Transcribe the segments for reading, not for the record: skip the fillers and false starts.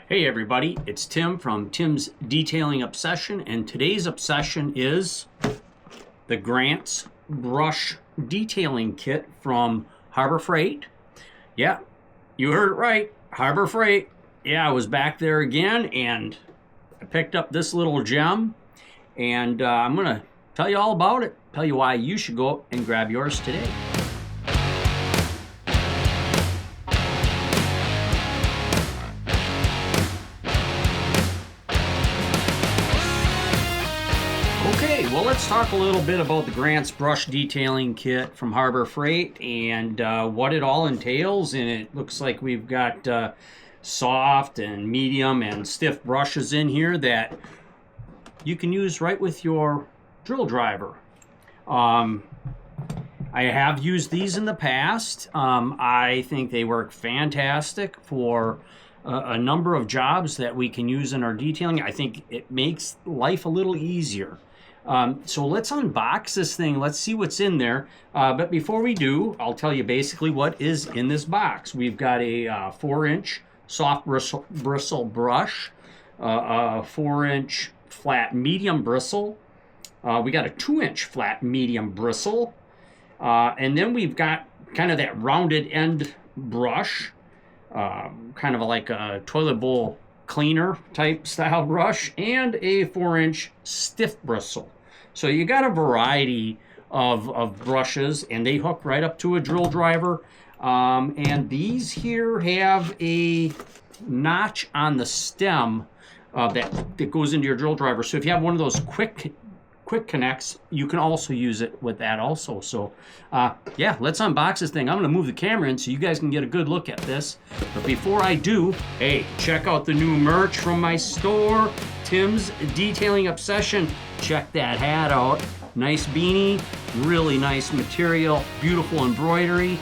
Hey everybody, it's Tim from Tim's Detailing Obsession, and today's obsession is the Grant's Brush Detailing Kit from Harbor Freight. Yeah, you heard it right, Harbor Freight. Yeah, I was back there again, and I picked up this little gem, and I'm going to tell you all about it, tell you why you should go and grab yours today. Okay, well, let's talk a little bit about the Grant's Brush Detailing Kit from Harbor Freight and what it all entails. And it looks like we've got soft and medium and stiff brushes in here that you can use right with your drill driver. I have used these in the past. I think they work fantastic for a number of jobs that we can use in our detailing. I think it makes life a little easier. So let's unbox this thing. Let's see what's in there. But before we do, I'll tell you basically what is in this box. We've got a 4-inch soft bristle brush, a 4-inch flat medium bristle. We got a 2-inch flat medium bristle. And then we've got kind of that rounded end brush, kind of like a toilet bowl cleaner type style brush, and a 4-inch stiff bristle. So you got a variety of brushes, and they hook right up to a drill driver. And these here have a notch on the stem that goes into your drill driver. So if you have one of those quick connects, you can also use it with that also. So yeah, let's unbox this thing. I'm going to move the camera in so you guys can get a good look at this. But before I do, hey, check out the new merch from my store, Tim's Detailing Obsession. Check that hat out. Nice beanie, really nice material, beautiful embroidery.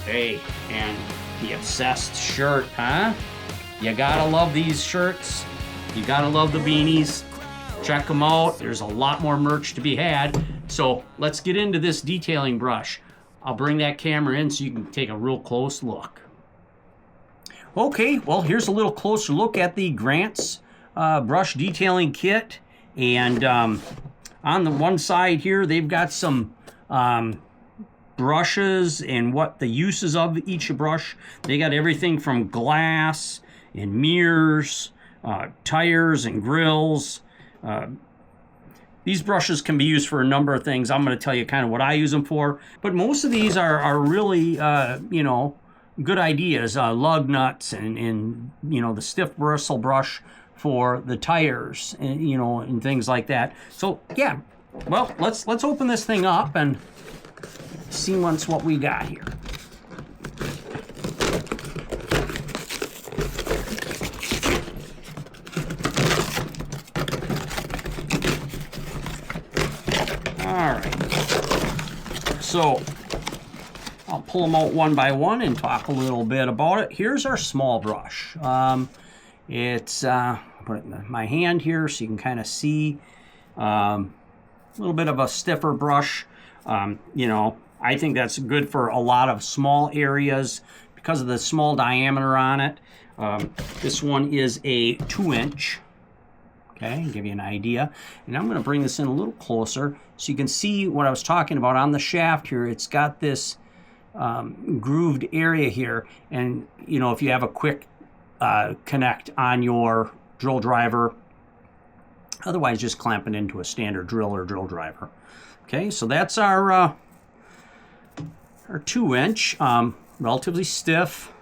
Hey, and the Obsessed shirt, huh? You gotta love these shirts. You gotta love the beanies. Check them out. There's a lot more merch to be had. So let's get into this detailing brush. I'll bring that camera in so you can take a real close look. Okay, well, here's a little closer look at the Grant's Brush Detailing Kit. And on the one side here, they've got some brushes and what the uses of each brush. They got everything from glass and mirrors, tires and grills. These brushes can be used for a number of things. I'm going to tell you kind of what I use them for. But most of these are really, you know, good ideas. Lug nuts and, you know, the stiff bristle brush for the tires, and, you know, and things like that. So, yeah, well, let's open this thing up and see what we got here. All right, so I'll pull them out one by one and talk a little bit about it. Here's our small brush. It's put it in my hand here so you can kind of see a little bit of a stiffer brush. You know, I think that's good for a lot of small areas because of the small diameter on it. This one is a 2-inch. Okay, give you an idea. And I'm going to bring this in a little closer so you can see what I was talking about on the shaft here. It's got this grooved area here. And, you know, if you have a quick connect on your drill driver, otherwise just clamp it into a standard drill or drill driver. Okay, so that's our 2-inch, relatively stiff.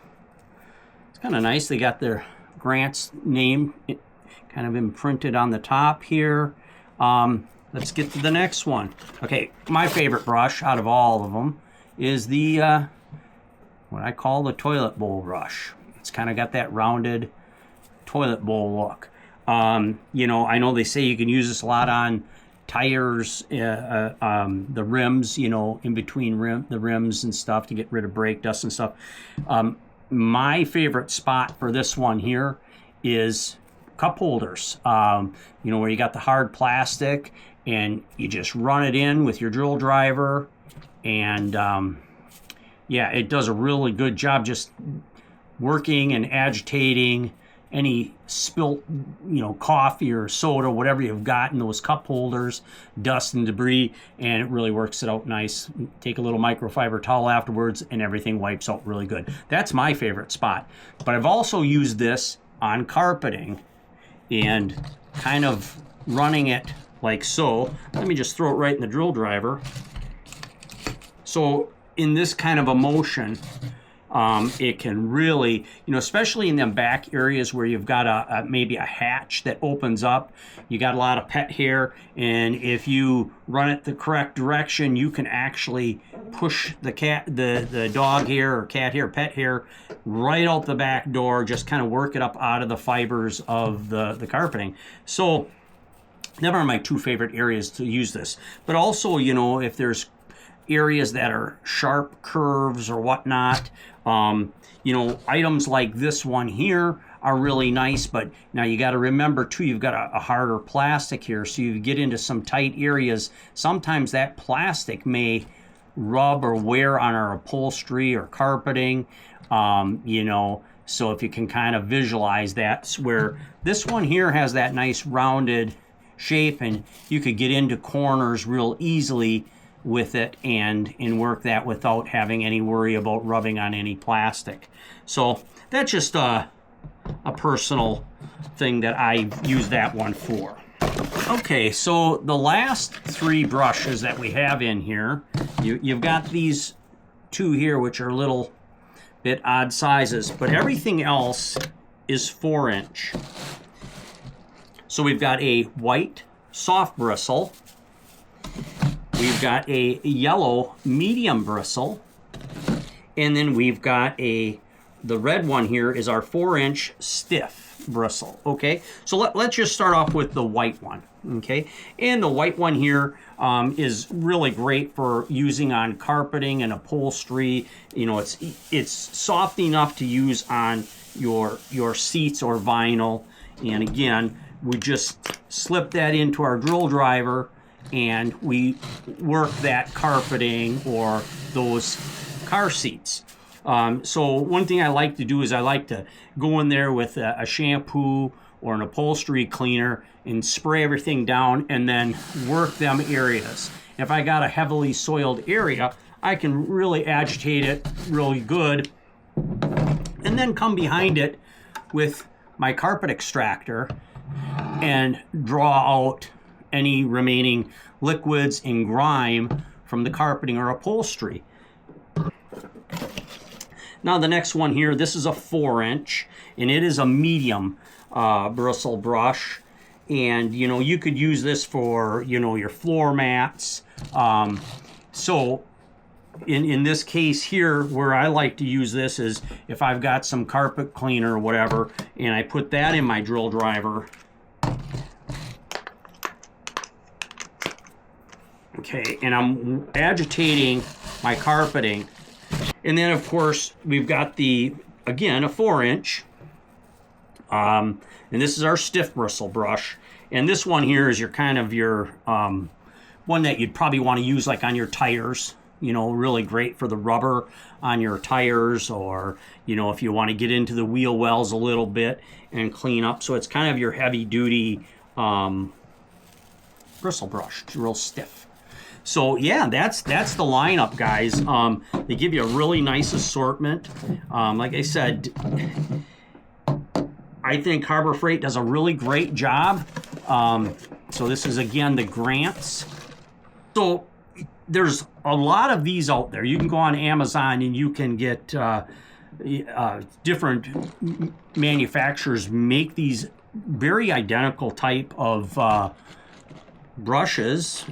It's kind of nice. They got their Grant's name kind of imprinted on the top here. Let's get to the next one. Okay, my favorite brush out of all of them is the what I call the toilet bowl brush. It's kind of got that rounded toilet bowl look. You know, I know they say you can use this a lot on tires, the rims, you know, in between the rims and stuff to get rid of brake dust and stuff. My favorite spot for this one here is cup holders. You know, where you got the hard plastic and you just run it in with your drill driver, and yeah, it does a really good job just working and agitating any spilt, coffee or soda, whatever you've got in those cup holders, dust and debris, and it really works it out nice. Take a little microfiber towel afterwards and everything wipes out really good. That's my favorite spot. But I've also used this on carpeting and kind of running it like so. Let me just throw it right in the drill driver. So in this kind of a motion, it can really, especially in them back areas where you've got maybe a hatch that opens up, you got a lot of pet hair, and if you run it the correct direction, you can actually push the dog hair or cat hair, pet hair, right out the back door, just kind of work it up out of the fibers of the carpeting. So never are my two favorite areas to use this. But also, if there's areas that are sharp curves or whatnot, items like this one here are really nice, but now you got to remember too, you've got a harder plastic here, so you get into some tight areas. Sometimes that plastic may rub or wear on our upholstery or carpeting, so if you can kind of visualize that's where this one here has that nice rounded shape, and you could get into corners real easily with it and work that without having any worry about rubbing on any plastic. So that's just a personal thing that I use that one for. Okay, so the last three brushes that we have in here, you've got these two here which are a little bit odd sizes, but everything else is 4-inch. So we've got a white soft bristle, we've got a yellow medium bristle, and then we've got the red one here is our 4-inch stiff bristle. Okay, so let's just start off with the white one. Okay, and the white one here is really great for using on carpeting and upholstery. It's soft enough to use on your seats or vinyl. And again, we just slip that into our drill driver and we work that carpeting or those car seats. So one thing I like to do is I like to go in there with a shampoo or an upholstery cleaner and spray everything down and then work them areas. If I got a heavily soiled area, I can really agitate it really good and then come behind it with my carpet extractor and draw out any remaining liquids and grime from the carpeting or upholstery. Now the next one here, this is a 4-inch and it is a medium bristle brush, and you could use this for your floor mats. So in this case here, where I like to use this is if I've got some carpet cleaner or whatever, and I put that in my drill driver. Okay, and I'm agitating my carpeting. And then of course we've got again, a 4-inch. And this is our stiff bristle brush. And this one here is your one that you'd probably want to use like on your tires. Really great for the rubber on your tires, or if you want to get into the wheel wells a little bit and clean up. So it's kind of your heavy duty bristle brush. It's real stiff. So yeah, that's the lineup, guys. They give you a really nice assortment. Like I said, I think Harbor Freight does a really great job. So this is again the Grants. So there's a lot of these out there. You can go on Amazon and you can get different manufacturers make these very identical type of brushes,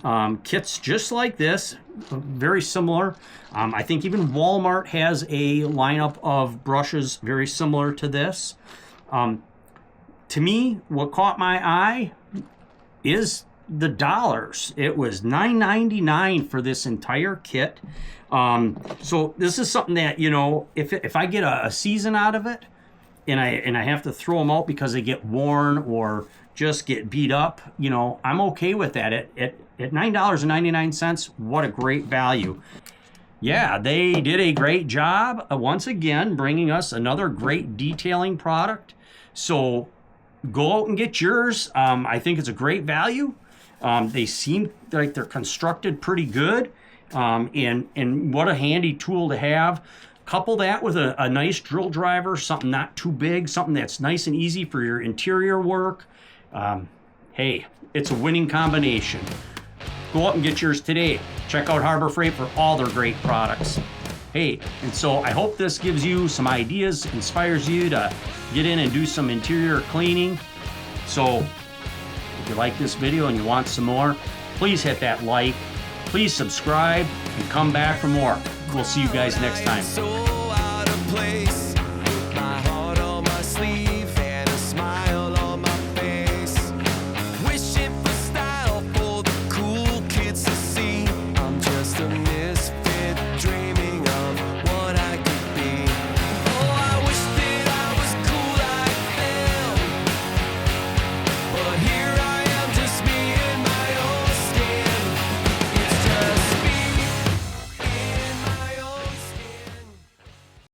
kits just like this, very similar. I think even Walmart has a lineup of brushes very similar to this. To me, what caught my eye is the dollars. It was $9.99 for this entire kit. So this is something that, if I get a season out of it and I have to throw them out because they get worn or just get beat up, I'm okay with that. At $9.99, what a great value. Yeah, they did a great job once again bringing us another great detailing product So go out and get yours. I think it's a great value. They seem like they're constructed pretty good. And what a handy tool to have. Couple that with a nice drill driver, something not too big, something that's nice and easy for your interior work. Hey, it's a winning combination. Go out and get yours today. Check out Harbor Freight for all their great products. Hey, and so I hope this gives you some ideas, inspires you to get in and do some interior cleaning. So if you like this video and you want some more, please hit that like, please subscribe, and come back for more. We'll see you guys next time.